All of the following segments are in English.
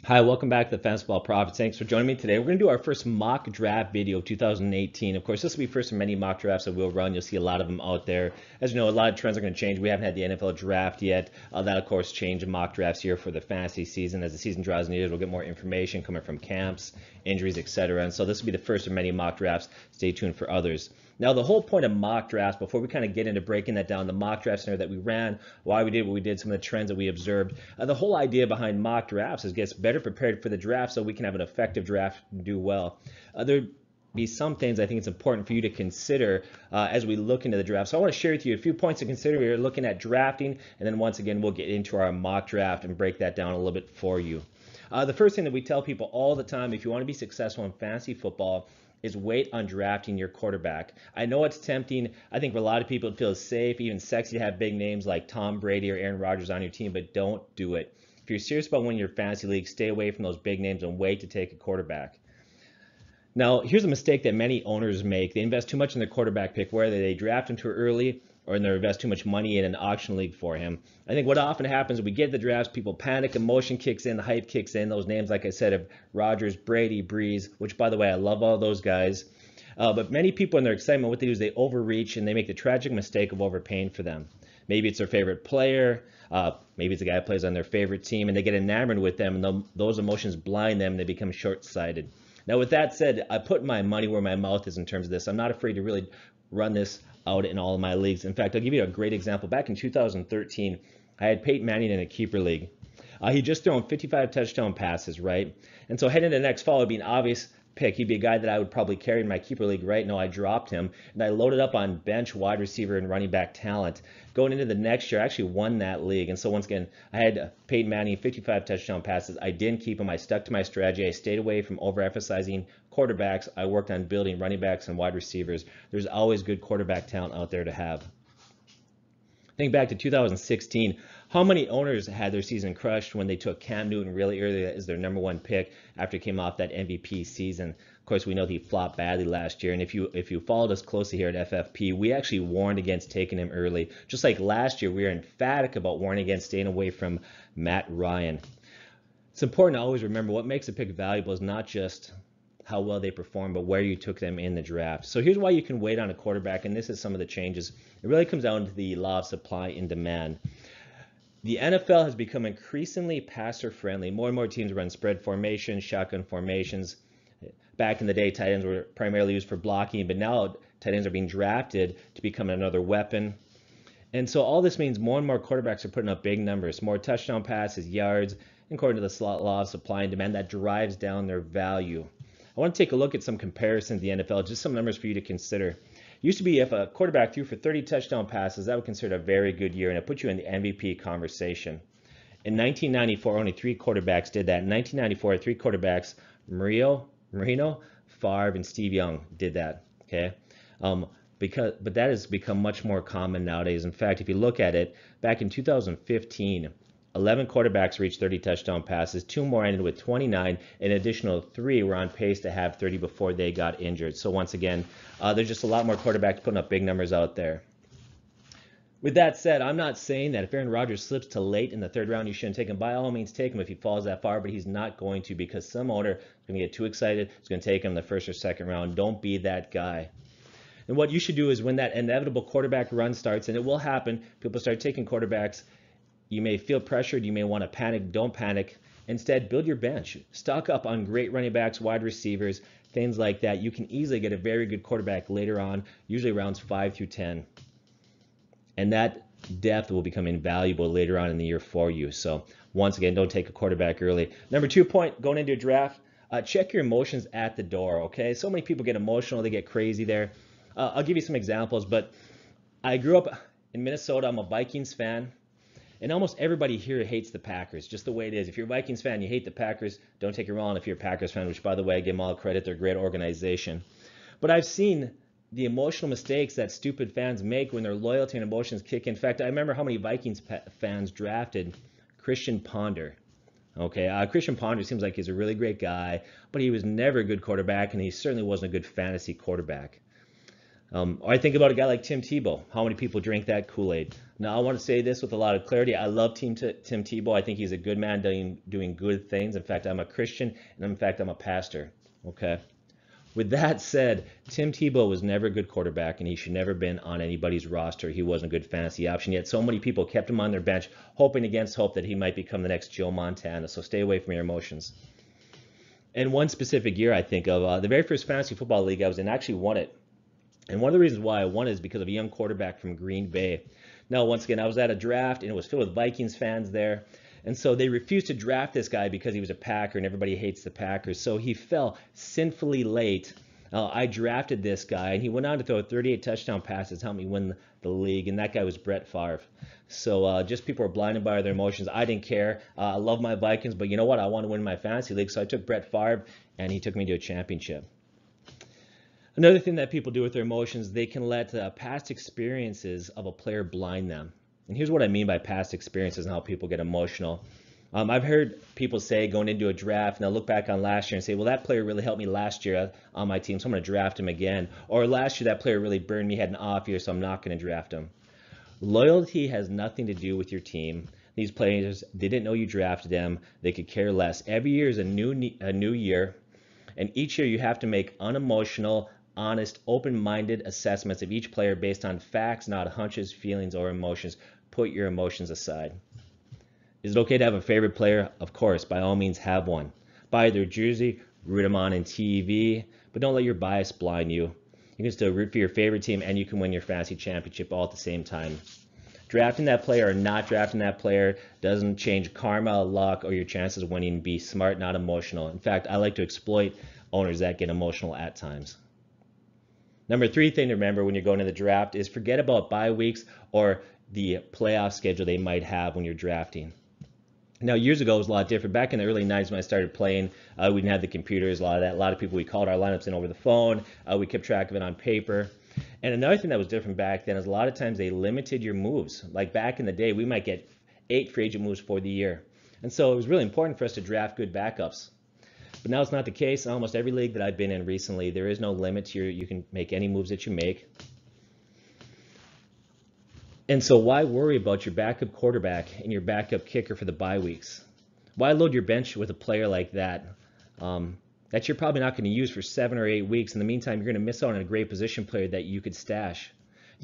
Hi, welcome back to the Fantasy Football Profits. Thanks for joining me today. We're going to do our first mock draft video of 2018. Of course, this will be first of many mock drafts that we'll run. You'll see a lot of them out there. As you know, a lot of trends are going to change. We haven't had the NFL draft yet. That, of course, changed mock drafts here for the fantasy season. As the season draws near, we'll get more information coming from camps, injuries, etc. And so this will be the first of many mock drafts. Stay tuned for others. Now, the whole point of mock drafts, before we kind of get into breaking that down, the mock draft scenario that we ran, why we did what we did, some of the trends that we observed, the whole idea behind mock drafts is get better prepared for the draft so we can have an effective draft and do well. There be some things I think it's important for you to consider as we look into the draft. So I want to share with you a few points to consider. We're looking at drafting, and then once again, we'll get into our mock draft and break that down a little bit for you. The first thing that we tell people all the time, if you want to be successful in fantasy football, is wait on drafting your quarterback. I know it's tempting. I think for a lot of people it feels safe, even sexy to have big names like Tom Brady or Aaron Rodgers on your team, but don't do it. If you're serious about winning your fantasy league, stay away from those big names and wait to take a quarterback. Now, here's a mistake that many owners make. They invest too much in their quarterback pick, whether they draft him too early or they invest too much money in an auction league for him. I think what often happens when we get the drafts, people panic, emotion kicks in, the hype kicks in. Those names, like I said, of Rodgers, Brady, Breeze, which, by the way, I love all those guys. But many people in their excitement, what they do is they overreach and they make the tragic mistake of overpaying for them. Maybe it's their favorite player. Maybe it's a guy who plays on their favorite team, and they get enamored with them, and those emotions blind them, and they become short-sighted. Now, with that said, I put my money where my mouth is in terms of this. I'm not afraid to really run this out in all of my leagues. In fact, I'll give you a great example. Back in 2013, I had Peyton Manning in a keeper league. He just thrown 55 touchdown passes, right? And so heading into the next fall would be an obvious pick. He'd be a guy that I would probably carry in my keeper league. Right now, I dropped him, and I loaded up on bench wide receiver and running back talent. Going into the next year, I actually won that league. And so once again, I had Peyton Manning, 55 touchdown passes. I didn't keep him. I stuck to my strategy. I stayed away from overemphasizing quarterbacks. I worked on building running backs and wide receivers. There's always good quarterback talent out there to have. Think back to 2016. How many owners had their season crushed when they took Cam Newton really early as their number one pick after he came off that MVP season? Of course, we know he flopped badly last year, and if you followed us closely here at FFP, we actually warned against taking him early. Just like last year, we were emphatic about warning against staying away from Matt Ryan. It's important to always remember what makes a pick valuable is not just how well they perform, but where you took them in the draft. So here's why you can wait on a quarterback, and this is some of the changes. It really comes down to the law of supply and demand. The NFL has become increasingly passer friendly. More and more teams run spread formations, shotgun formations. Back in the day, tight ends were primarily used for blocking, but now tight ends are being drafted to become another weapon. And so all this means more and more quarterbacks are putting up big numbers, more touchdown passes, yards, according to the law of supply and demand, that drives down their value. I want to take a look at some comparisons in the NFL, just some numbers for you to consider. It used to be if a quarterback threw for 30 touchdown passes, that would consider a very good year, and it put you in the MVP conversation. In 1994, only 3 quarterbacks did that. In 1994, 3 quarterbacks, Marino, Favre, and Steve Young did that. Okay, but that has become much more common nowadays. In fact, if you look at it, back in 2015, 11 quarterbacks reached 30 touchdown passes. 2 more ended with 29. An additional 3 were on pace to have 30 before they got injured. So once again, there's just a lot more quarterbacks putting up big numbers out there. With that said, I'm not saying that if Aaron Rodgers slips to late in the 3rd round, you shouldn't take him. By all means, take him if he falls that far, but he's not going to because some owner is going to get too excited. He's going to take him in the 1st or 2nd round. Don't be that guy. And what you should do is when that inevitable quarterback run starts, and it will happen, people start taking quarterbacks. You may feel pressured. You may want to panic. Don't panic. Instead, build your bench. Stock up on great running backs, wide receivers, things like that. You can easily get a very good quarterback later on, usually rounds 5 through 10. And that depth will become invaluable later on in the year for you. So once again, don't take a quarterback early. Number 2 point, going into a draft, check your emotions at the door, okay? So many people get emotional. They get crazy there. I'll give you some examples, but I grew up in Minnesota. I'm a Vikings fan. And almost everybody here hates the Packers, just the way it is. If you're a Vikings fan, you hate the Packers. Don't take it wrong if you're a Packers fan, which, by the way, I give them all credit. They're a great organization. But I've seen the emotional mistakes that stupid fans make when their loyalty and emotions kick in. In fact, I remember how many Vikings fans drafted Christian Ponder. Okay, Christian Ponder seems like he's a really great guy, but he was never a good quarterback, and he certainly wasn't a good fantasy quarterback. Or I think about a guy like Tim Tebow. How many people drink that Kool-Aid? Now, I want to say this with a lot of clarity. I love Tim Tebow. I think he's a good man doing good things. In fact, I'm a Christian, and in fact, I'm a pastor. Okay. With that said, Tim Tebow was never a good quarterback, and he should never have been on anybody's roster. He wasn't a good fantasy option, yet so many people kept him on their bench, hoping against hope that he might become the next Joe Montana. So stay away from your emotions. And one specific year I think of, the very first fantasy football league I was in, actually won it. And one of the reasons why I won is because of a young quarterback from Green Bay. Now, once again, I was at a draft, and it was filled with Vikings fans there. And so they refused to draft this guy because he was a Packer, and everybody hates the Packers. So he fell sinfully late. I drafted this guy, and he went on to throw 38 touchdown passes, helped me win the league, and that guy was Brett Favre. So just people were blinded by their emotions. I didn't care. I love my Vikings, but you know what? I want to win my fantasy league, so I took Brett Favre, and he took me to a championship. Another thing that people do with their emotions, they can let past experiences of a player blind them. And here's what I mean by past experiences and how people get emotional. I've heard people say going into a draft, and they'll look back on last year and say, well, that player really helped me last year on my team, so I'm going to draft him again. Or last year, that player really burned me, had an off year, so I'm not going to draft him. Loyalty has nothing to do with your team. These players, they didn't know you drafted them. They could care less. Every year is a new year, and each year you have to make unemotional, honest, open-minded assessments of each player based on facts, not hunches, feelings, or emotions. Put your emotions aside. Is it okay to have a favorite player? Of course, by all means have one. Buy their jersey, root them on in TV, but don't let your bias blind you. You can still root for your favorite team, and you can win your fantasy championship all at the same time. Drafting that player or not drafting that player doesn't change karma, luck, or your chances of winning. Be smart, not emotional. In fact, I like to exploit owners that get emotional at times. Number 3 thing to remember when you're going to the draft is forget about bye weeks or the playoff schedule they might have when you're drafting. Now, years ago, it was a lot different. Back in the early 90s when I started playing, we didn't have the computers, a lot of that. A lot of people, we called our lineups in over the phone. We kept track of it on paper. And another thing that was different back then is a lot of times they limited your moves. Like back in the day, we might get 8 free agent moves for the year. And so it was really important for us to draft good backups. But now it's not the case. In almost every league that I've been in recently, there is no limit to you can make any moves that you make. And so why worry about your backup quarterback and your backup kicker for the bye weeks? Why load your bench with a player like that that you're probably not going to use for 7 or 8 weeks? In the meantime, you're going to miss out on a great position player that you could stash.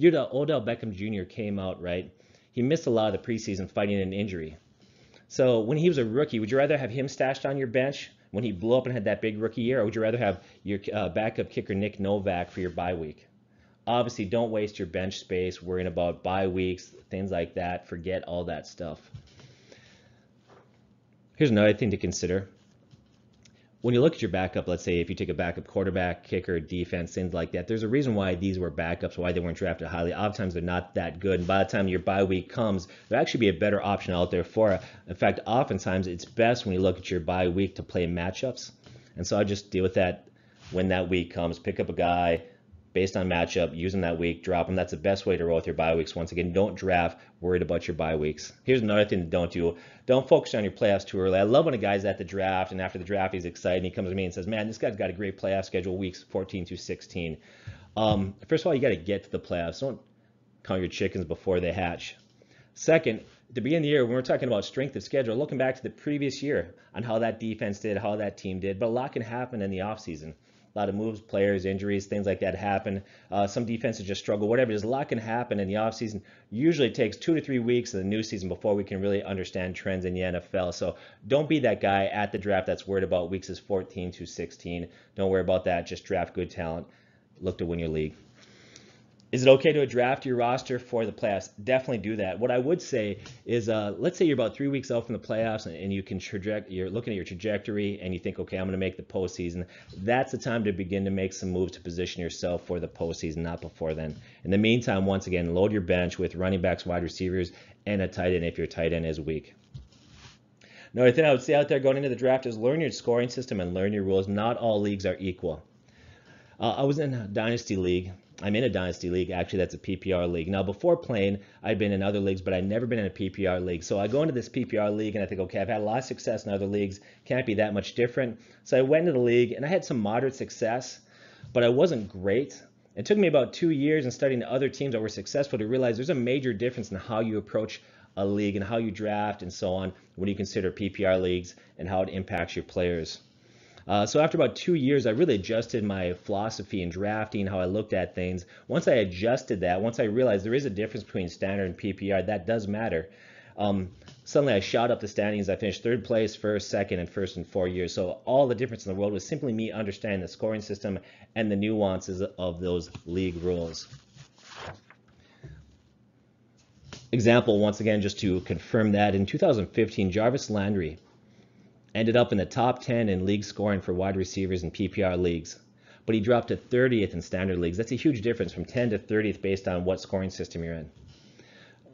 Odell Beckham Jr. came out, right? He missed a lot of the preseason fighting an injury. So when he was a rookie, would you rather have him stashed on your bench when he blew up and had that big rookie year, or would you rather have your backup kicker Nick Novak for your bye week? Obviously, don't waste your bench space worrying about bye weeks, things like that. Forget all that stuff. Here's another thing to consider. When you look at your backup, let's say if you take a backup quarterback, kicker, defense, things like that, there's a reason why these were backups, why they weren't drafted highly. Oftentimes they're not that good, and by the time your bye week comes, there'll actually be a better option out there for it. In fact, oftentimes it's best when you look at your bye week to play matchups. And so I just deal with that when that week comes. Pick up a guy based on matchup, use them that week, drop them. That's the best way to roll with your bye weeks. Once again, don't draft worried about your bye weeks. Here's another thing to don't do. Don't focus on your playoffs too early. I love when a guy's at the draft, and after the draft he's excited, and he comes to me and says, man, this guy's got a great playoff schedule, weeks 14 through 16. First of all, you got to get to the playoffs. Don't count your chickens before they hatch. Second, at the beginning of the year, when we're talking about strength of schedule, looking back to the previous year on how that defense did, how that team did, but a lot can happen in the offseason. A lot of moves, players, injuries, things like that happen. Some defenses just struggle, whatever. There's a lot can happen in the offseason. Usually it takes 2 to 3 weeks of the new season before we can really understand trends in the NFL. So don't be that guy at the draft that's worried about weeks 14 to 16. Don't worry about that. Just draft good talent. Look to win your league. Is it okay to draft your roster for the playoffs? Definitely do that. What I would say is, let's say you're about 3 weeks out from the playoffs, and you're looking at your trajectory, and you think, okay, I'm going to make the postseason. That's the time to begin to make some moves to position yourself for the postseason, not before then. In the meantime, once again, load your bench with running backs, wide receivers, and a tight end if your tight end is weak. Another thing I would say out there going into the draft is learn your scoring system and learn your rules. Not all leagues are equal. I was in a dynasty league. I'm in a dynasty league, actually. That's a PPR league. Now, before playing, I'd been in other leagues, but I'd never been in a PPR league. So I go into this PPR league, and I think, okay, I've had a lot of success in other leagues. Can't be that much different. So I went into the league, and I had some moderate success, but I wasn't great. It took me about 2 years and studying other teams that were successful to realize there's a major difference in how you approach a league and how you draft and so on when you consider PPR leagues and how it impacts your players. So after about 2 years, I really adjusted my philosophy in drafting, how I looked at things. Once I adjusted that, once I realized there is a difference between standard and PPR, that does matter. Suddenly I shot up the standings. I finished third place, first, second, and first in 4 years. So all the difference in the world was simply me understanding the scoring system and the nuances of those league rules. Example, once again, just to confirm that, in 2015, Jarvis Landry ended up in the top 10 in league scoring for wide receivers in PPR leagues, but he dropped to 30th in standard leagues. That's a huge difference from 10 to 30th based on what scoring system you're in.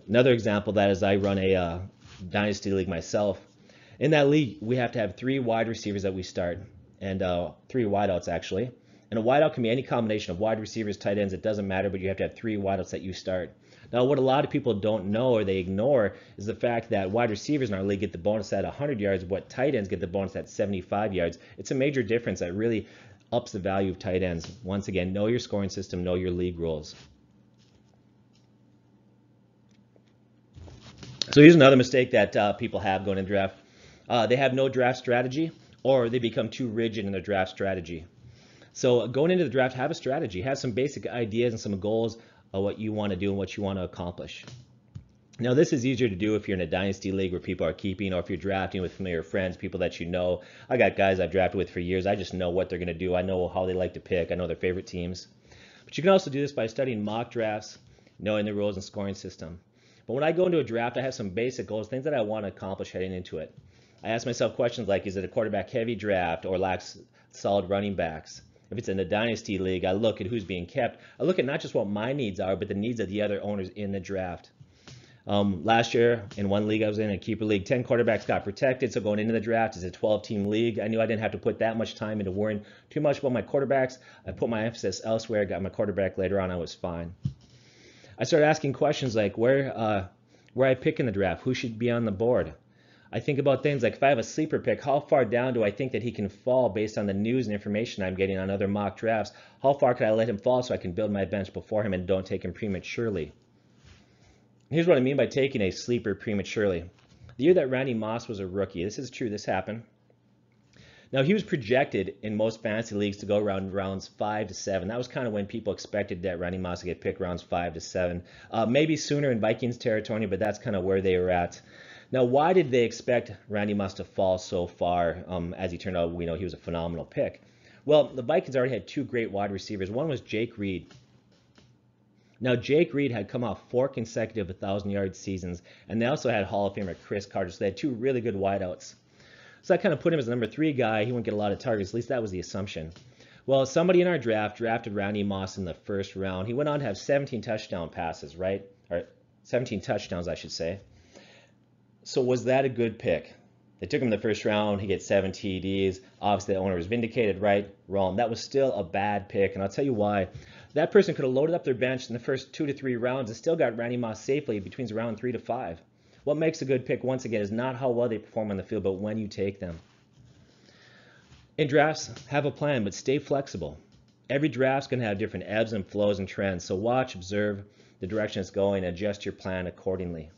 Another example of that is I run a dynasty league myself. In that league, we have to have 3 wide receivers that we start, and 3 wideouts actually. And a wideout can be any combination of wide receivers, tight ends, it doesn't matter, but you have to have 3 wideouts that you start. Now, what a lot of people don't know or they ignore is the fact that wide receivers in our league get the bonus at 100 yards, but tight ends get the bonus at 75 yards. It's a major difference that really ups the value of tight ends. Once again, know your scoring system, know your league rules. So here's another mistake that people have going into draft. They have no draft strategy, or they become too rigid in their draft strategy. So going into the draft, have a strategy, have some basic ideas and some goals of what you want to do and what you want to accomplish. Now, this is easier to do if you're in a dynasty league where people are keeping, or if you're drafting with familiar friends, people that you know. I got guys I've drafted with for years. I just know what they're going to do. I know how they like to pick. I know their favorite teams. But you can also do this by studying mock drafts, knowing the rules and scoring system. But when I go into a draft, I have some basic goals, things that I want to accomplish heading into it. I ask myself questions like, is it a quarterback heavy draft or lacks solid running backs? If it's in a dynasty league, I look at who's being kept. I look at not just what my needs are, but the needs of the other owners in the draft. Last year, in one league I was in, a keeper league, 10 quarterbacks got protected. So going into the draft, it's a 12-team league. I knew I didn't have to put that much time into worrying too much about my quarterbacks. I put my emphasis elsewhere, got my quarterback later on, I was fine. I started asking questions like where I pick in the draft, who should be on the board. I think about things like if I have a sleeper pick, how far down do I think that he can fall based on the news and information I'm getting on other mock drafts? How far could I let him fall so I can build my bench before him and don't take him prematurely? Here's what I mean by taking a sleeper prematurely. The year that Randy Moss was a rookie, this is true, this happened. Now, he was projected in most fantasy leagues to go around rounds 5 to 7. That was kind of when people expected that Randy Moss to get picked rounds 5 to 7. Maybe sooner in Vikings territory, but that's kind of where they were at. Now, why did they expect Randy Moss to fall so far? As he turned out, we know he was a phenomenal pick. Well, the Vikings already had 2 great wide receivers. One was Jake Reed. Now, Jake Reed had come off 4 consecutive 1,000-yard seasons, and they also had Hall of Famer Chris Carter, so they had 2 really good wideouts. So I kind of put him as the number 3 guy. He wouldn't get a lot of targets. At least that was the assumption. Well, somebody in our draft drafted Randy Moss in the first round. He went on to have 17 touchdown passes, right? Or 17 touchdowns, I should say. So was that a good pick? They took him in the first round. He gets 7 TDs. Obviously, the owner was vindicated, right? Wrong. That was still a bad pick, and I'll tell you why. That person could have loaded up their bench in the first 2 to 3 rounds and still got Randy Moss safely between round 3 to 5. What makes a good pick, once again, is not how well they perform on the field, but when you take them. In drafts, have a plan, but stay flexible. Every draft's going to have different ebbs and flows and trends, so watch, observe the direction it's going, and adjust your plan accordingly.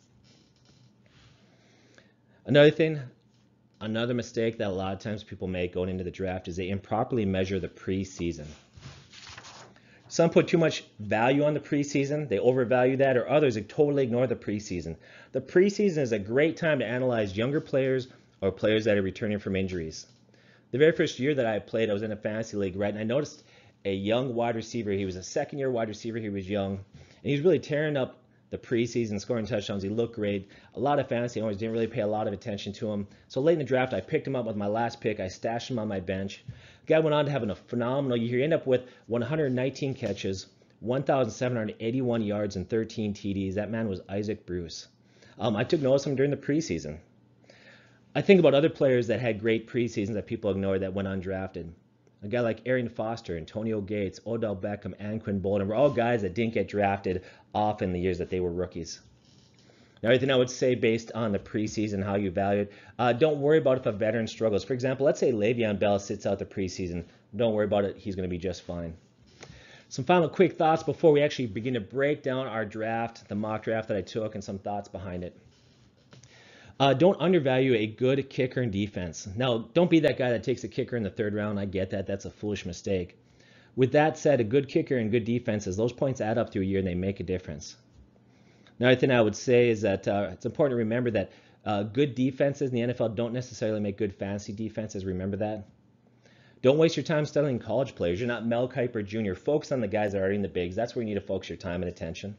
Another mistake that a lot of times people make going into the draft is they improperly measure the preseason. Some put too much value on the preseason, they overvalue that, or others totally ignore the preseason. The preseason is a great time to analyze younger players or players that are returning from injuries. The very first year that I played, I was in a fantasy league, right? And I noticed a young wide receiver. He was a second-year wide receiver. He was young, and he was really tearing up the preseason, scoring touchdowns. He looked great. A lot of fantasy owners didn't really pay a lot of attention to him. So late in the draft, I picked him up with my last pick. I stashed him on my bench. The guy went on to have a phenomenal year. He ended up with 119 catches, 1,781 yards, and 13 TDs. That man was Isaac Bruce. I took notice of him during the preseason. I think about other players that had great preseasons that people ignore that went undrafted. A guy like Arian Foster, Antonio Gates, Odell Beckham, and Quinn Bolden were all guys that didn't get drafted often the years that they were rookies. Now, everything I would say based on the preseason, how you value it, don't worry about if a veteran struggles. For example, let's say Le'Veon Bell sits out the preseason. Don't worry about it. He's going to be just fine. Some final quick thoughts before we actually begin to break down our draft, the mock draft that I took, and some thoughts behind it. Don't undervalue a good kicker and defense. Now, don't be that guy that takes a kicker in the 3rd round. I get that. That's a foolish mistake. With that said, a good kicker and good defenses, those points add up through a year and they make a difference. Another thing I would say is that it's important to remember that good defenses in the NFL don't necessarily make good fantasy defenses. Remember that. Don't waste your time studying college players. You're not Mel Kiper Jr. Focus on the guys that are already in the bigs. That's where you need to focus your time and attention.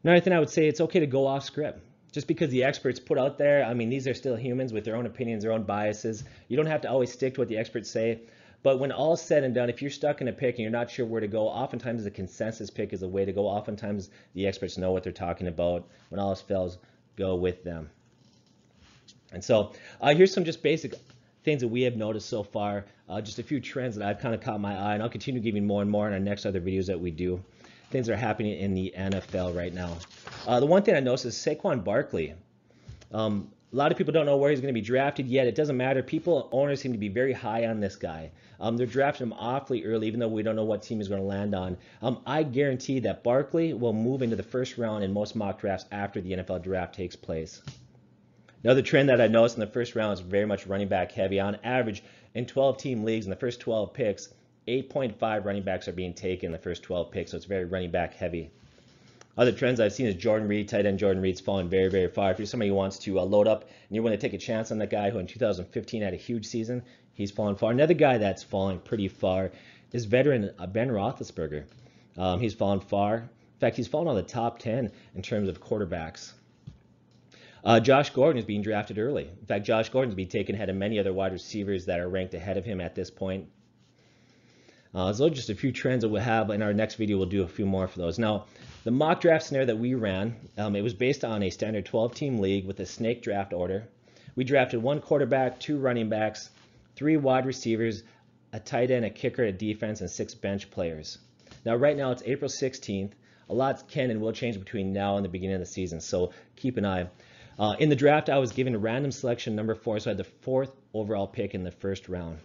Another thing I would say, it's okay to go off script. Just because the experts put out there, I mean, these are still humans with their own opinions, their own biases. You don't have to always stick to what the experts say. But when all's said and done, if you're stuck in a pick and you're not sure where to go, oftentimes the consensus pick is the way to go. Oftentimes the experts know what they're talking about. When all else fails, go with them. And so here's some just basic things that we have noticed so far, just a few trends that I've kind of caught my eye, and I'll continue giving more and more in our next other videos that we do. Things that are happening in the NFL right now. The one thing I noticed is Saquon Barkley. A lot of people don't know where he's going to be drafted yet. It doesn't matter. Owners seem to be very high on this guy. They're drafting him awfully early, even though we don't know what team he's going to land on. I guarantee that Barkley will move into the 1st round in most mock drafts after the NFL draft takes place. Another trend that I noticed in the 1st round is very much running back heavy. On average, in 12-team leagues, in the first 12 picks, 8.5 running backs are being taken in the first 12 picks, so it's very running back heavy. Other trends I've seen is Jordan Reed, tight end Jordan Reed's fallen very, very far. If you're somebody who wants to load up and you want to take a chance on that guy who in 2015 had a huge season, he's fallen far. Another guy that's falling pretty far is veteran Ben Roethlisberger. He's fallen far. In fact, he's fallen on the top 10 in terms of quarterbacks. Josh Gordon is being drafted early. In fact, Josh Gordon's being taken ahead of many other wide receivers that are ranked ahead of him at this point. Those are just a few trends that we'll have. In our next video, we'll do a few more for those. Now, the mock draft scenario that we ran, it was based on a standard 12-team league with a snake draft order. We drafted 1 quarterback, 2 running backs, 3 wide receivers, a tight end, a kicker, a defense, and 6 bench players. Now, right now, it's April 16th. A lot can and will change between now and the beginning of the season, so keep an eye. In the draft, I was given a random selection, number 4, so I had the 4th overall pick in the 1st round.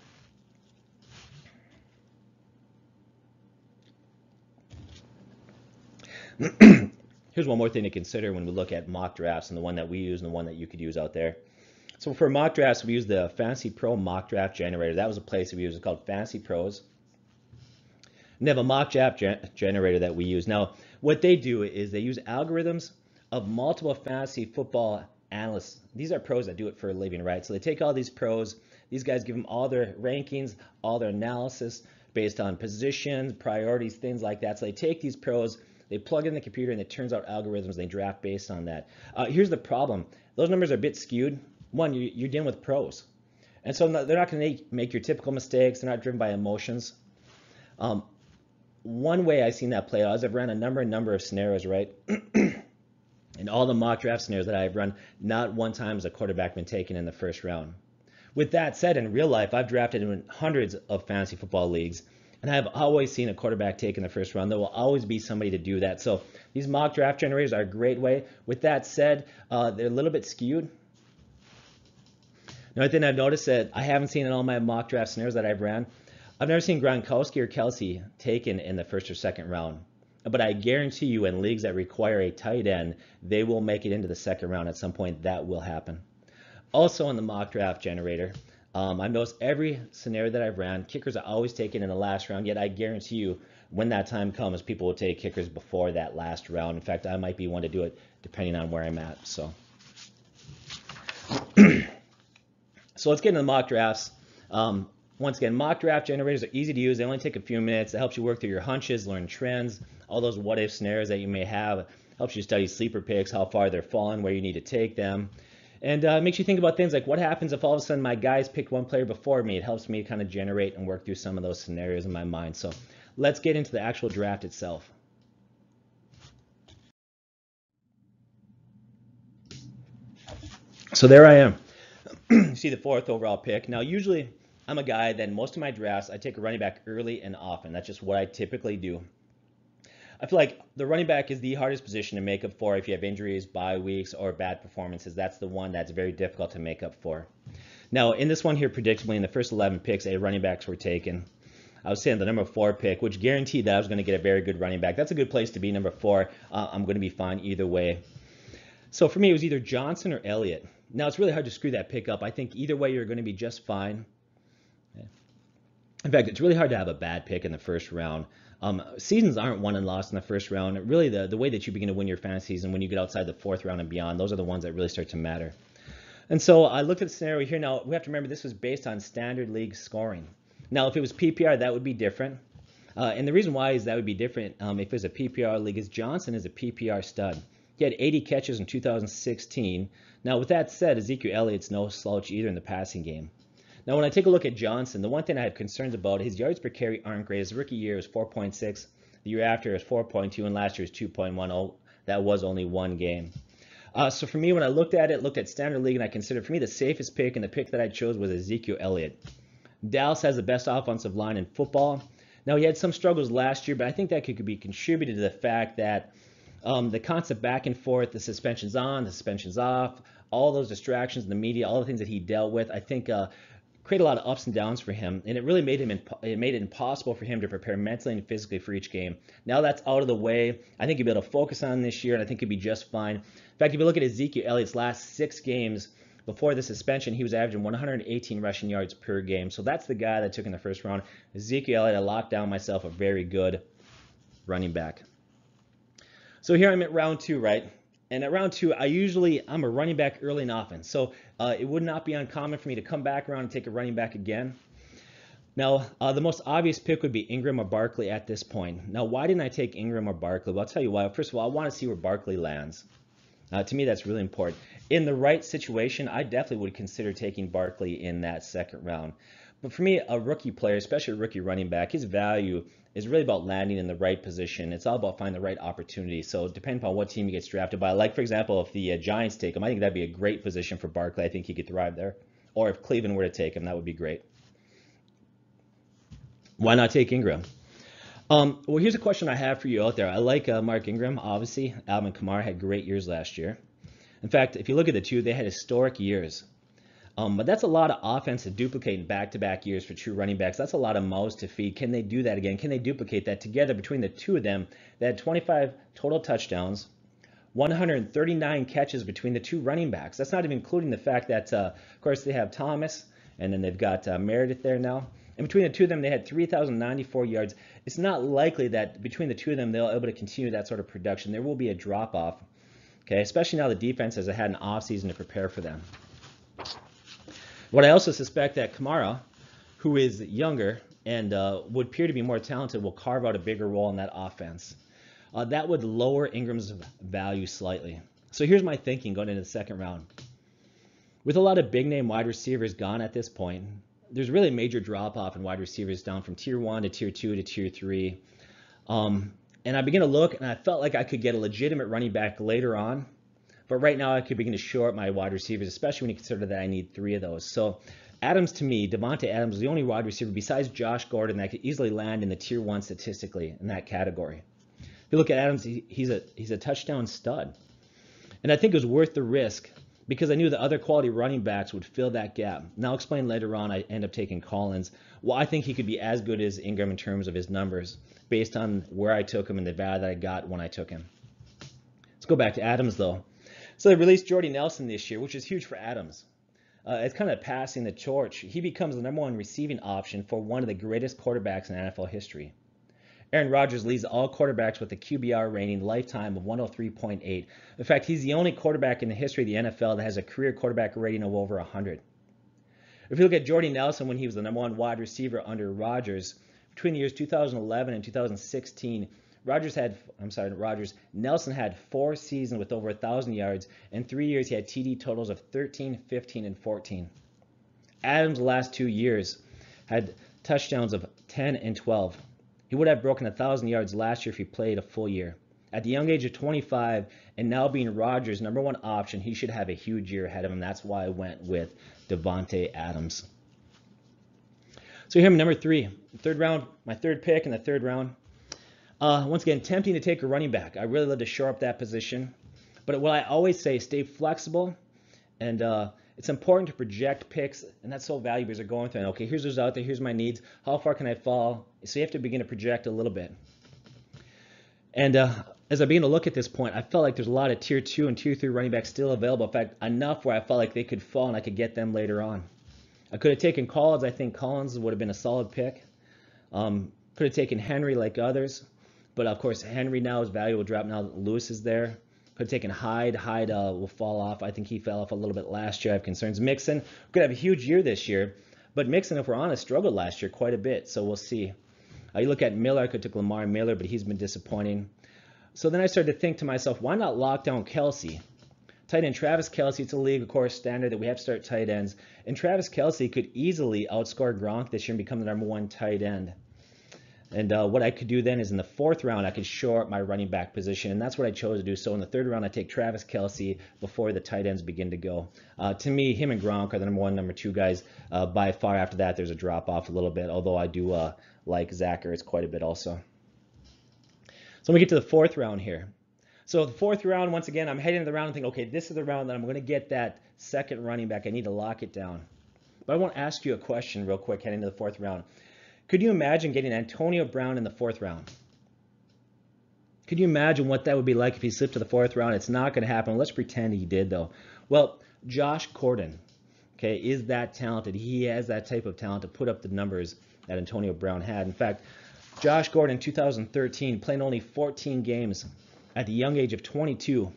Here's one more thing to consider when we look at mock drafts, and the one that we use and the one that you could use out there. So for mock drafts, we use the Fantasy Pro mock draft generator. That was a place that we use. It's called Fantasy Pros. And they have a mock draft generator that we use. Now, what they do is they use algorithms of multiple fantasy football analysts. These are pros that do it for a living, right? So they take all these pros. These guys give them all their rankings, all their analysis based on positions, priorities, things like that. So they take these pros, they plug in the computer, and it turns out algorithms. They draft based on that. Here's the problem. Those numbers are a bit skewed. One, you're dealing with pros. And so they're not going to make your typical mistakes. They're not driven by emotions. One way I've seen that play out is I've run a number of scenarios, right? In all the mock draft scenarios that I've run, not one time has a quarterback been taken in the 1st round. With that said, in real life, I've drafted in hundreds of fantasy football leagues, and I've always seen a quarterback taken in the 1st round. There will always be somebody to do that. So these mock draft generators are a great way. With that said, they're a little bit skewed. Another thing I've noticed that I haven't seen in all my mock draft scenarios that I've ran, I've never seen Gronkowski or Kelsey taken in the 1st or 2nd round. But I guarantee you in leagues that require a tight end, they will make it into the 2nd round at some point. That will happen. Also on the mock draft generator, I've noticed every scenario that I've ran, kickers are always taken in the last round, yet I guarantee you when that time comes, people will take kickers before that last round. In fact, I might be one to do it depending on where I'm at. So let's get into the mock drafts. Once again, mock draft generators are easy to use. They only take a few minutes. It helps you work through your hunches, learn trends, all those what-if scenarios that you may have. It helps you study sleeper picks, how far they're falling, where you need to take them. And makes you think about things like what happens if all of a sudden my guys picked one player before me. It helps me kind of generate and work through some of those scenarios in my mind. So let's get into the actual draft itself. So there I am. You see the 4th overall pick. Now, usually I'm a guy that in most of my drafts, I take a running back early and often. That's just what I typically do. I feel like the running back is the hardest position to make up for if you have injuries, bye weeks, or bad performances. That's the one that's very difficult to make up for. Now, in this one here, predictably, in the first 11 picks, 8 running backs were taken. I was saying the number 4 pick, which guaranteed that I was going to get a very good running back. That's a good place to be, number 4. I'm going to be fine either way. So for me, it was either Johnson or Elliott. Now, it's really hard to screw that pick up. I think either way, you're going to be just fine. In fact, it's really hard to have a bad pick in the first round. Seasons aren't won and lost in the first round. Really, the way that you begin to win your fantasy season when you get outside the 4th round and beyond, those are the ones that really start to matter. And so I looked at the scenario here. Now, we have to remember this was based on standard league scoring. Now, if it was PPR, that would be different. And the reason why is that would be different if it was a PPR league is Johnson is a PPR stud. He had 80 catches in 2016. Now, with that said, Ezekiel Elliott's no slouch either in the passing game. Now, when I take a look at Johnson, the one thing I have concerns about, his yards per carry aren't great. His rookie year was 4.6. The year after was 4.2, and last year was 2.10. That was only one game. So for me, when I looked at standard league, and I considered, for me, the safest pick, and the pick that I chose was Ezekiel Elliott. Dallas has the best offensive line in football. Now, he had some struggles last year, but I think that could be contributed to the fact that the constant back and forth, the suspensions on, the suspensions off, all those distractions in the media, all the things that he dealt with, I think create a lot of ups and downs for him, and it really made it impossible for him to prepare mentally and physically for each game. Now that's out of the way. I think he'll be able to focus on this year, and I think he'll be just fine. In fact, if you look at Ezekiel Elliott's last 6 games before the suspension, he was averaging 118 rushing yards per game. So that's the guy that I took in the first round. Ezekiel Elliott, I locked down myself a very good running back. So here I'm at round 2, right? And at round 2, I'm a running back early in offense. So it would not be uncommon for me to come back around and take a running back again. Now, the most obvious pick would be Ingram or Barkley at this point. Now, why didn't I take Ingram or Barkley? Well, I'll tell you why. First of all, I want to see where Barkley lands. To me, that's really important. In the right situation, I definitely would consider taking Barkley in that 2nd round. But for me, a rookie player, especially a rookie running back, his value is really about landing in the right position. It's all about finding the right opportunity. So depending upon what team he gets drafted by, like for example, if the Giants take him, I think that'd be a great position for Barkley. I think he could thrive there. Or if Cleveland were to take him, that would be great. Why not take Ingram? Well, here's a question I have for you out there. I like Mark Ingram, obviously. Alvin Kamara had great years last year. In fact, if you look at the two, they had historic years. But that's a lot of offense to duplicate in back-to-back years for true running backs. That's a lot of mouths to feed. Can they do that again? Can they duplicate that together between the two of them? They had 25 total touchdowns, 139 catches between the two running backs. That's not even including the fact that, of course, they have Thomas, and then they've got Meredith there now. And between the two of them, they had 3,094 yards. It's not likely that between the two of them, they'll be able to continue that sort of production. There will be a drop-off, okay, especially now the defense has had an offseason to prepare for them. What I also suspect that Kamara, who is younger and would appear to be more talented, will carve out a bigger role in that offense. That would lower Ingram's value slightly. So here's my thinking going into the 2nd round. With a lot of big-name wide receivers gone at this point, there's really a major drop-off in wide receivers down from Tier 1 to Tier 2 to Tier 3. And I began to look, and I felt like I could get a legitimate running back later on. But right now, I could begin to shore up my wide receivers, especially when you consider that I need 3 of those. So Adams, to me, Devontae Adams is the only wide receiver besides Josh Gordon that could easily land in the Tier 1 statistically in that category. If you look at Adams, he's a touchdown stud. And I think it was worth the risk because I knew the other quality running backs would fill that gap. And I'll explain later on, I end up taking Collins. Well, I think he could be as good as Ingram in terms of his numbers based on where I took him and the value that I got when I took him. Let's go back to Adams, though. So they released Jordy Nelson this year, which is huge for Adams. It's kind of passing the torch. He becomes the #1 receiving option for one of the greatest quarterbacks in NFL history. Aaron Rodgers leads all quarterbacks with a QBR rating lifetime of 103.8. In fact, he's the only quarterback in the history of the NFL that has a career quarterback rating of over 100. If you look at Jordy Nelson when he was the #1 wide receiver under Rodgers, between the years 2011 and 2016, Nelson had 4 seasons with over 1,000 yards, and 3 years he had TD totals of 13, 15, and 14. Adams' last 2 years had touchdowns of 10 and 12. He would have broken 1,000 yards last year if he played a full year. At the young age of 25, and now being Rodgers' #1 option, he should have a huge year ahead of him. That's why I went with Devontae Adams. So here I'm number 3, 3rd round, my 3rd pick in the 3rd round. Once again, tempting to take a running back. I really love to shore up that position. But what I always say, stay flexible and it's important to project picks, and that's so valuable as you're going through. Okay, here's who's out there, here's my needs, how far can I fall? So you have to begin to project a little bit. And as I begin to look at this point, I felt like there's a lot of tier 2 and tier 3 running backs still available. In fact, enough where I felt like they could fall and I could get them later on. I could have taken Collins. I think Collins would have been a solid pick. Could have taken Henry like others. But of course, Henry now is valuable drop now that Lewis is there. Could have taken Hyde. Hyde will fall off. I think he fell off a little bit last year. I have concerns. Mixon could have a huge year this year. But Mixon, if we're honest, struggled last year quite a bit. So we'll see. You look at Miller. I could have took Lamar Miller, but he's been disappointing. So then I started to think to myself, why not lock down Kelsey? Tight end Travis Kelsey, it's a league, of course, standard that we have to start tight ends. And Travis Kelsey could easily outscore Gronk this year and become the #1 tight end. And what I could do then is in the 4th round, I could shore up my running back position. And that's what I chose to do. So in the 3rd round, I take Travis Kelsey before the tight ends begin to go. To me, him and Gronk are the #1, #2 guys. By far after that, there's a drop off a little bit, although I do like Zach Ertz quite a bit also. So we get to the 4th round here. So the 4th round, once again, I'm heading to the round and thinking, okay, this is the round that I'm going to get that 2nd running back. I need to lock it down. But I want to ask you a question real quick heading to the 4th round. Could you imagine getting Antonio Brown in the 4th round? Could you imagine what that would be like if he slipped to the 4th round? It's not going to happen. Let's pretend he did, though. Well, Josh Gordon, okay, is that talented. He has that type of talent to put up the numbers that Antonio Brown had. In fact, Josh Gordon, 2013, playing only 14 games at the young age of 22,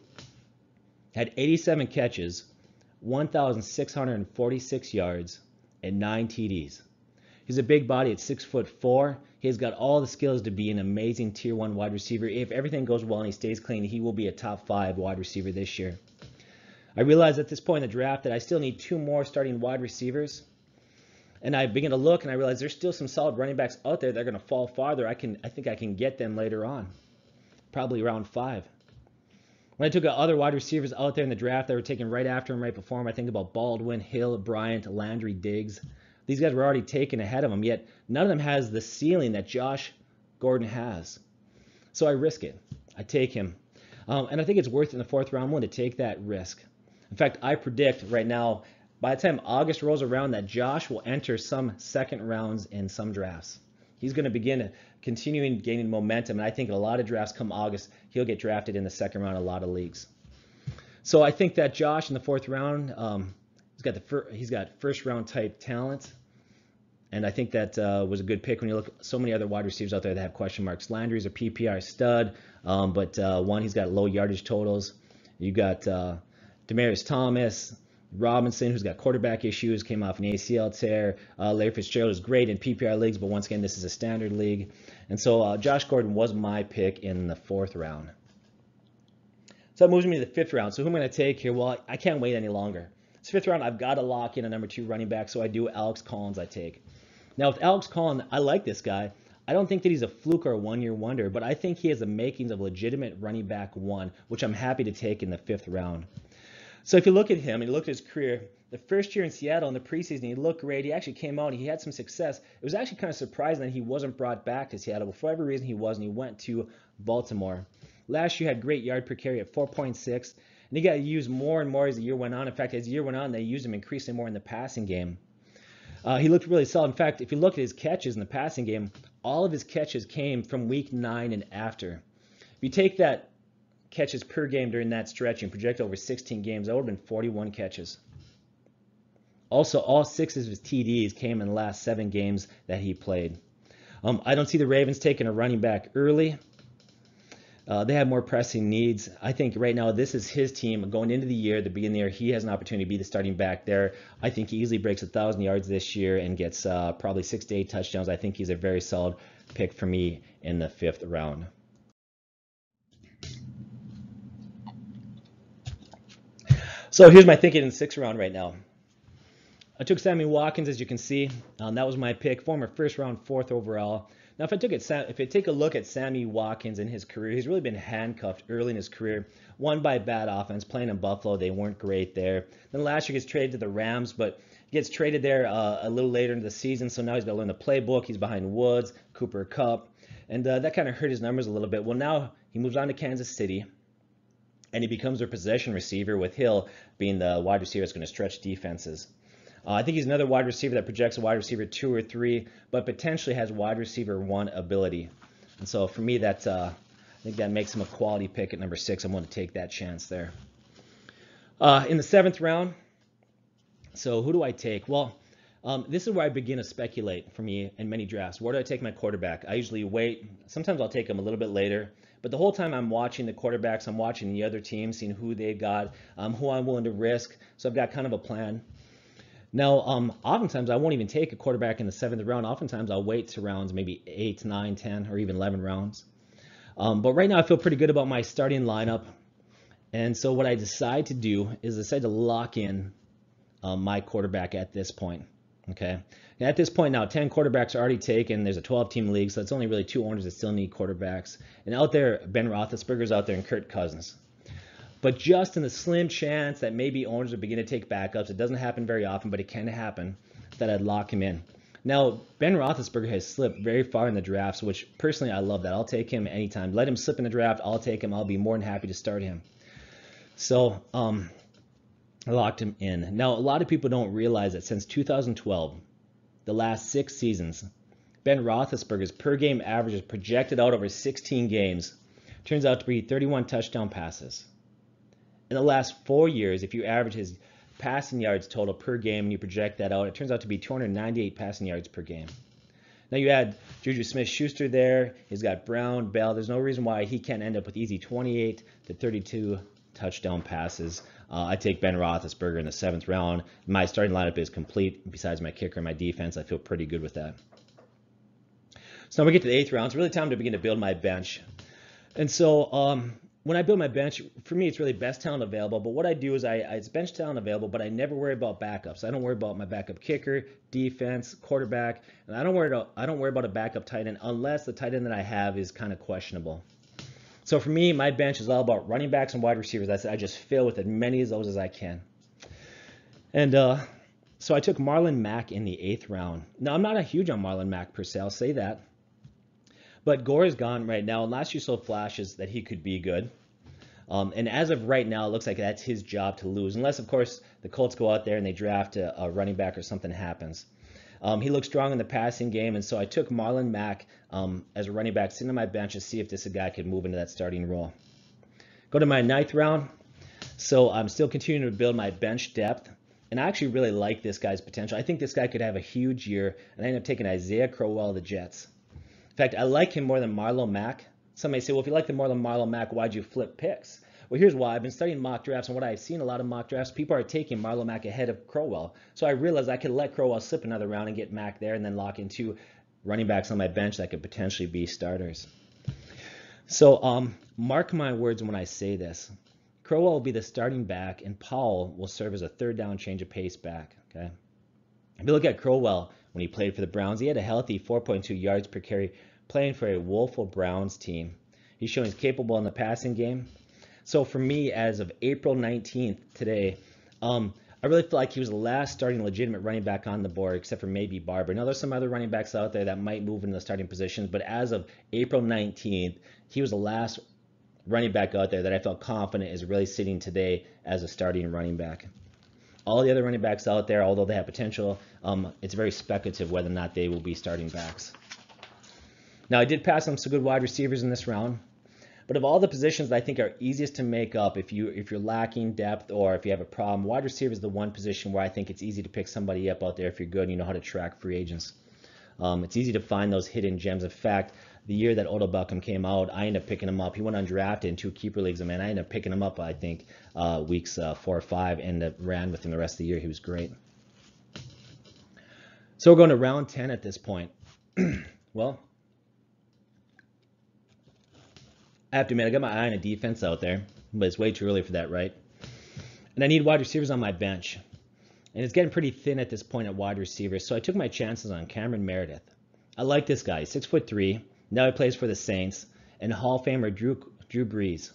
had 87 catches, 1,646 yards, and 9 TDs. He's a big body at 6'4". He's got all the skills to be an amazing tier 1 wide receiver. If everything goes well and he stays clean, he will be a top 5 wide receiver this year. I realized at this point in the draft that I still need 2 more starting wide receivers. And I begin to look and I realize there's still some solid running backs out there that are going to fall farther. I think I can get them later on, probably round 5. When I took other wide receivers out there in the draft that were taken right after him, right before him, I think about Baldwin, Hill, Bryant, Landry, Diggs. These guys were already taken ahead of him, yet none of them has the ceiling that Josh Gordon has. So I risk it. I take him. And I think it's worth it in the 4th round. I'm willing to take that risk. In fact, I predict right now, by the time August rolls around, that Josh will enter some 2nd rounds in some drafts. He's going to begin continuing gaining momentum, and I think a lot of drafts come August, he'll get drafted in the 2nd round in a lot of leagues. So I think that Josh in the 4th round, he's got 1st round type talent, and I think that was a good pick when you look at so many other wide receivers out there that have question marks. Landry's a PPR stud, but he's got low yardage totals. You got Demaryius Thomas, Robinson, who's got quarterback issues, came off an ACL tear. Larry Fitzgerald is great in PPR leagues, but once again, this is a standard league. And so Josh Gordon was my pick in the 4th round. So that moves me to the 5th round. So who am I going to take here? Well, I can't wait any longer. This 5th round, I've got to lock in a #2 running back, so I do Alex Collins I take. Now, with Alex Collins, I like this guy. I don't think that he's a fluke or a one-year wonder, but I think he has the makings of legitimate running back 1, which I'm happy to take in the 5th round. So if you look at him and you look at his career, the first year in Seattle in the preseason, he looked great. He actually came out. He had some success. It was actually kind of surprising that he wasn't brought back to Seattle. But for every reason, he wasn't. He went to Baltimore. Last year, he had great yard per carry at 4.6. And he got used more and more as the year went on. In fact, as the year went on, they used him increasingly more in the passing game. He looked really solid. In fact, if you look at his catches in the passing game, all of his catches came from week 9 and after. If you take that catches per game during that stretch and project over 16 games, that would have been 41 catches. Also, all 6 of his TDs came in the last 7 games that he played. I don't see the Ravens taking a running back early. They have more pressing needs. I think right now this is his team going into the year. The beginning of the year, he has an opportunity to be the starting back there. I think he easily breaks 1,000 yards this year and gets probably 6 to 8 touchdowns. I think he's a very solid pick for me in the 5th round. So here's my thinking in the 6th round right now. I took Sammy Watkins, as you can see. That was my pick, former 1st round, 4th overall. Now, if I take a look at Sammy Watkins in his career, he's really been handcuffed early in his career. One by bad offense, playing in Buffalo. They weren't great there. Then last year he gets traded to the Rams, but he gets traded there a little later in the season, so now he's got to learn the playbook. He's behind Woods, Cooper Kupp, and that kind of hurt his numbers a little bit. Well, now he moves on to Kansas City. and he becomes their possession receiver, with Hill being the wide receiver that's going to stretch defenses. I think he's another wide receiver that projects a wide receiver 2 or 3, but potentially has wide receiver 1 ability. And so for me, that's I think that makes him a quality pick at number 6. I'm going to take that chance there. In the 7th round, so who do I take? Well, this is where I begin to speculate for me in many drafts. Where do I take my quarterback? I usually wait. Sometimes I'll take him a little bit later. But the whole time I'm watching the quarterbacks, I'm watching the other teams, seeing who they've got, who I'm willing to risk. So I've got kind of a plan. Now, oftentimes I won't even take a quarterback in the 7th round. Oftentimes I'll wait to rounds maybe 8, 9, 10, or even 11 rounds. But right now I feel pretty good about my starting lineup. And so what I decide to do is decide to lock in my quarterback at this point. Okay. And at this point now, 10 quarterbacks are already taken. There's a 12-team league, so it's only really 2 owners that still need quarterbacks. And out there, Ben Roethlisberger's out there and Kirk Cousins. But just in the slim chance that maybe owners will begin to take backups, it doesn't happen very often, but it can happen, that I'd lock him in. Now, Ben Roethlisberger has slipped very far in the drafts, which personally I love that. I'll take him anytime. Let him slip in the draft. I'll take him. I'll be more than happy to start him. So I locked him in. Now, a lot of people don't realize that since 2012, the last 6 seasons, Ben Roethlisberger's per game averages projected out over 16 games turns out to be 31 touchdown passes. In the last 4 years, if you average his passing yards total per game and you project that out, it turns out to be 298 passing yards per game. Now you add Juju Smith-Schuster there. He's got Brown, Bell. There's no reason why he can't end up with easy 28 to 32 touchdown passes. I take Ben Roethlisberger in the 7th round. My starting lineup is complete. Besides my kicker and my defense, I feel pretty good with that. So now we get to the 8th round. It's really time to begin to build my bench. And so when I build my bench, for me, it's really best talent available. But what I do is it's bench talent available, but I never worry about backups. I don't worry about my backup kicker, defense, quarterback, and I don't worry about a backup tight end unless the tight end that I have is kind of questionable. So for me, my bench is all about running backs and wide receivers. I just fill with as many of those as I can. And so I took Marlon Mack in the 8th round. Now, I'm not a huge on Marlon Mack per se, I'll say that. But Gore is gone right now, and last year saw flashes that he could be good. And as of right now, it looks like that's his job to lose, unless, of course, the Colts go out there and they draft a running back or something happens. He looks strong in the passing game, and so I took Marlon Mack as a running back, sitting on my bench to see if this guy could move into that starting role. Go to my 9th round. So I'm still continuing to build my bench depth, and I actually really like this guy's potential. I think this guy could have a huge year, and I ended up taking Isaiah Crowell of the Jets. In fact, I like him more than Marlon Mack. Some may say, well, if you like him more than Marlon Mack, why'd you flip picks? Well, here's why. I've been studying mock drafts, and what I've seen a lot of mock drafts, people are taking Marlon Mack ahead of Crowell. So I realized I could let Crowell slip another round and get Mack there and then lock in 2 running backs on my bench that could potentially be starters. So mark my words when I say this. Crowell will be the starting back, and Powell will serve as a 3rd down change of pace back. Okay. If you look at Crowell, when he played for the Browns, he had a healthy 4.2 yards per carry playing for a woeful Browns team. He's showing he's capable in the passing game. So for me, as of April 19th today, I really feel like he was the last starting legitimate running back on the board, except for maybe Barber. Now, there's some other running backs out there that might move into the starting positions, but as of April 19th, he was the last running back out there that I felt confident is really sitting today as a starting running back. All the other running backs out there, although they have potential, it's very speculative whether or not they will be starting backs. Now, I did pass on some good wide receivers in this round, but of all the positions that I think are easiest to make up if you're lacking depth or if you have a problem, wide receiver is the one position where I think it's easy to pick somebody up out there if you're good and you know how to track free agents. It's easy to find those hidden gems. In fact, the year that Odell Beckham came out, I ended up picking him up. He went undrafted in 2 keeper leagues, and man, I ended up picking him up, I think, weeks 4 or 5, and ran with him the rest of the year. He was great. So we're going to round 10 at this point. Well, I have to admit, I got my eye on a defense out there, but it's way too early for that, right? And I need wide receivers on my bench. And it's getting pretty thin at this point at wide receivers, so I took my chances on Cameron Meredith. I like this guy. He's 6'3". Now he plays for the Saints, and Hall of Famer Drew Brees.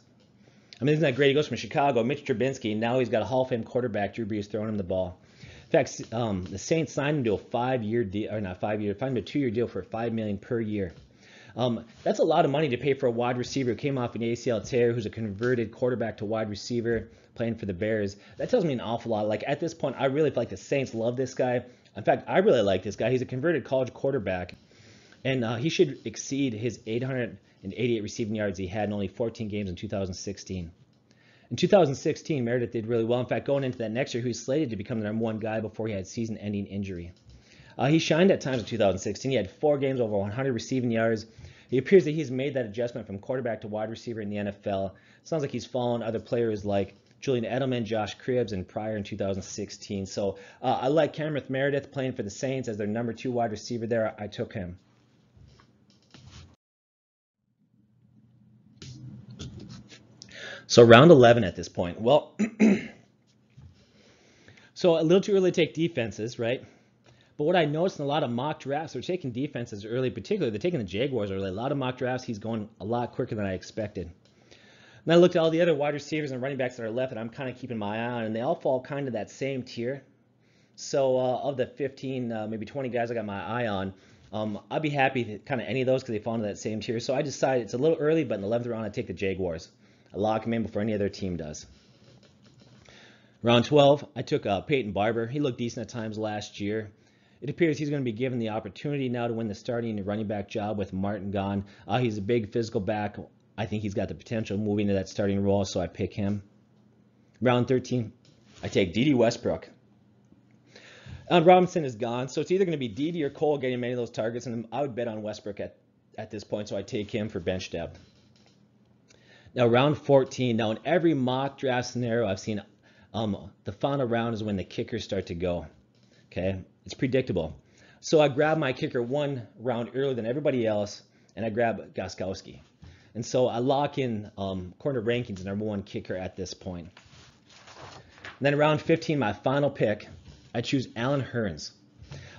I mean, isn't that great? He goes from Chicago, Mitch Trubisky, and now he's got a Hall of Fame quarterback, Drew Brees, throwing him the ball. In fact, the Saints signed him to a 5-year deal, or not 5 year, signed him to a 2-year deal for $5 million per year. That's a lot of money to pay for a wide receiver who came off an ACL tear, who's a converted quarterback to wide receiver playing for the Bears. That tells me an awful lot. Like at this point, I really feel like the Saints love this guy. In fact, I really like this guy. He's a converted college quarterback, and he should exceed his 888 receiving yards he had in only 14 games in 2016. In 2016, Meredith did really well. In fact, going into that next year, he was slated to become the #1 guy before he had season-ending injury. He shined at times in 2016. He had 4 games over 100 receiving yards. It appears that he's made that adjustment from quarterback to wide receiver in the NFL. Sounds like he's following other players like Julian Edelman, Josh Cribbs, and Pryor in 2016. So I like Cameron Meredith playing for the Saints as their #2 wide receiver there. I took him. So round 11 at this point. Well, so a little too early to take defenses, right? But what I noticed in a lot of mock drafts, they're taking defenses early, particularly they're taking the Jaguars early. A lot of mock drafts, he's going a lot quicker than I expected. And I looked at all the other wide receivers and running backs that are left, and I'm kind of keeping my eye on, and they all fall kind of that same tier. So of the 15, maybe 20 guys I got my eye on, I'd be happy to kind of any of those because they fall into that same tier. So I decided it's a little early, but in the 11th round, I take the Jaguars. I lock him in before any other team does. Round 12, I took Peyton Barber. He looked decent at times last year. It appears he's going to be given the opportunity now to win the starting running back job with Martin gone. He's a big physical back. I think he's got the potential of moving to that starting role, so I pick him. Round 13, I take D.D. Westbrook. Robinson is gone, so it's either going to be D.D. or Cole getting many of those targets, and I would bet on Westbrook at this point, so I take him for bench depth. Now, round 14. Now, in every mock draft scenario I've seen, the final round is when the kickers start to go. Okay, it's predictable. So I grab my kicker 1 round earlier than everybody else, and I grab Gostkowski. And so I lock in corner rankings #1 kicker at this point. And then around 15, my final pick, I choose Allen Hurns.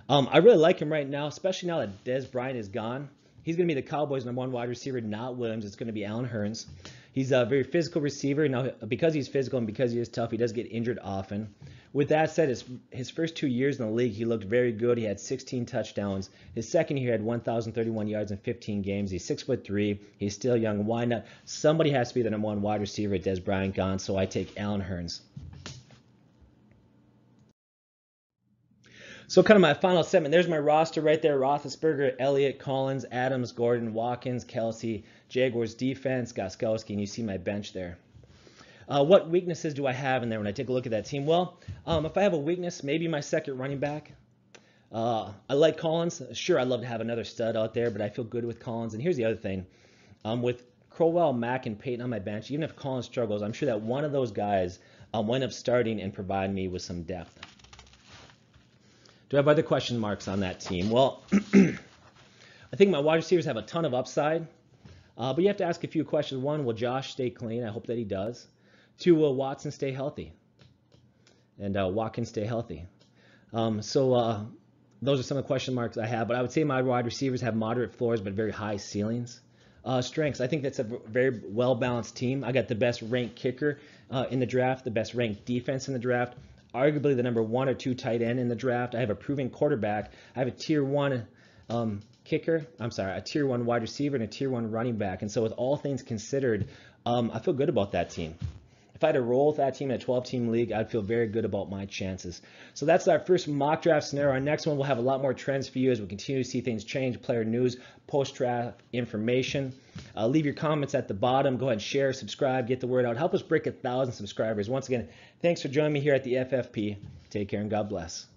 I really like him right now, especially now that Dez Bryant is gone. He's going to be the Cowboys' #1 wide receiver, not Williams. It's going to be Allen Hurns. He's a very physical receiver. Now, because he's physical and because he is tough, he does get injured often. With that said, his first 2 years in the league, he looked very good. He had 16 touchdowns. His second year had 1,031 yards in 15 games. He's 6'3". He's still young. Why not? Somebody has to be the #1 wide receiver at Dez Bryant gone, so I take Allen Hurns. So kind of my final segment. There's my roster right there. Roethlisberger, Elliott, Collins, Adams, Gordon, Watkins, Kelsey, Jaguars defense, Gostkowski, and you see my bench there. What weaknesses do I have in there when I take a look at that team? Well, if I have a weakness, maybe my second running back. I like Collins. Sure, I'd love to have another stud out there, but I feel good with Collins. And here's the other thing. With Crowell, Mack, and Peyton on my bench, even if Collins struggles, I'm sure that one of those guys will end up starting and provide me with some depth. Do I have other question marks on that team? Well, I think my wide receivers have a ton of upside, but you have to ask a few questions. 1, will Josh stay clean? I hope that he does. 2, will Watson stay healthy? And Watkins stay healthy? Those are some of the question marks I have, but I would say my wide receivers have moderate floors but very high ceilings. Strengths, I think that's a very well-balanced team. I got the best ranked kicker in the draft, the best ranked defense in the draft, arguably the #1 or 2 tight end in the draft. I have a proven quarterback. I have a tier 1 kicker. A tier 1 wide receiver and a tier 1 running back. And so with all things considered, I feel good about that team. If I had to roll with that team in a 12-team league, I'd feel very good about my chances. So that's our first mock draft scenario. Our next one will have a lot more trends for you as we continue to see things change, player news, post-draft information. Leave your comments at the bottom. Go ahead and share, subscribe, get the word out. Help us break 1,000 subscribers. Once again, thanks for joining me here at the FFP. Take care and God bless.